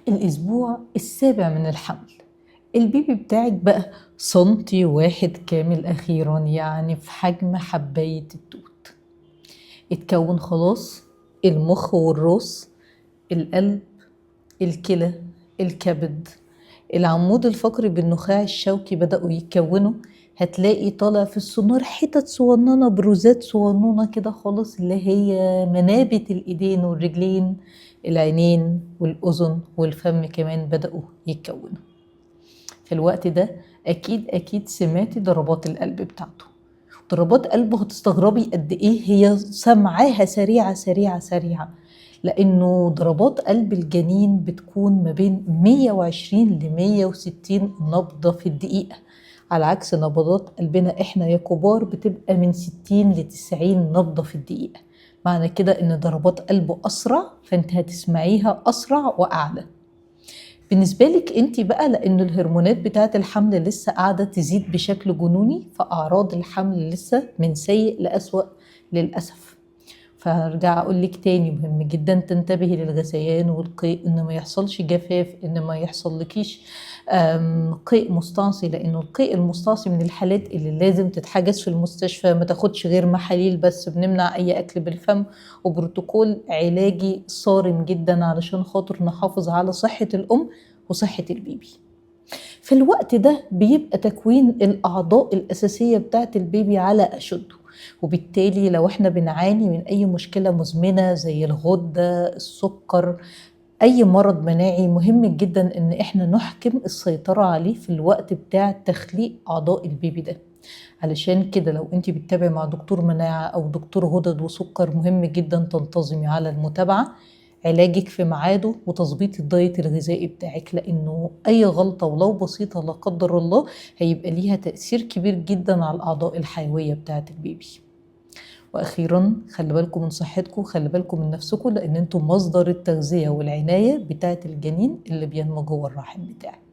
الأسبوع السابع من الحمل البيبي بتاعك بقى سنتي واحد كامل أخيرا، يعني في حجم حباية التوت. اتكون خلاص المخ والراس، القلب، الكلى، الكبد، العمود الفقري بالنخاع الشوكي بدأوا يتكونوا. هتلاقي طالع في السونار حتت صغننة، بروزات صغننة كده خالص، اللي هي منابت الإيدين والرجلين، العينين والأذن والفم كمان بدأوا يتكونوا. في الوقت ده أكيد سمعتي ضربات القلب بتاعته. ضربات قلبه هتستغربي قد إيه هي سمعاها سريعة سريعة سريعة، لأنه ضربات قلب الجنين بتكون ما بين 120 ل 160 نبضة في الدقيقة، على عكس نبضات قلبنا إحنا يا كبار بتبقى من 60 ل 90 نبضة في الدقيقة. معنى كده إن ضربات قلبه أسرع، فأنت هتسمعيها أسرع وأعلى. بالنسبة لك انت بقى، لأن الهرمونات بتاعت الحمل لسه قاعدة تزيد بشكل جنوني، فأعراض الحمل لسه من سيء لأسوأ للأسف. فارجع اقول لك تاني، مهم جدا تنتبهي للغثيان والقيء، ان ما يحصلش جفاف، ان ما يحصل لكيش قيء مستعصي، لانه القيء المستعصي من الحالات اللي لازم تتحجز في المستشفى. ما تاخدش غير محاليل بس، بنمنع اي اكل بالفم، وبروتوكول علاجي صارم جدا علشان خاطر نحافظ على صحة الام وصحة البيبي. في الوقت ده بيبقى تكوين الأعضاء الأساسية بتاعت البيبي على أشده، وبالتالي لو احنا بنعاني من أي مشكلة مزمنة زي الغدة، السكر، أي مرض مناعي، مهم جدا إن احنا نحكم السيطرة عليه في الوقت بتاع تخليق أعضاء البيبي ده. علشان كده لو انت بتتابعي مع دكتور مناعة أو دكتور غدد وسكر، مهم جدا تنتظمي على المتابعة، علاجك في ميعاده، وتظبيط الدايت الغذائي بتاعك، لأنه أي غلطة ولو بسيطة لا قدر الله هيبقى ليها تأثير كبير جدا على الأعضاء الحيوية بتاعة البيبي. وأخيرا خلي بالكم من صحتكم، خلي بالكم من نفسكم، لأن انتم مصدر التغذية والعناية بتاعة الجنين اللي بينمو جوه الرحم بتاعك.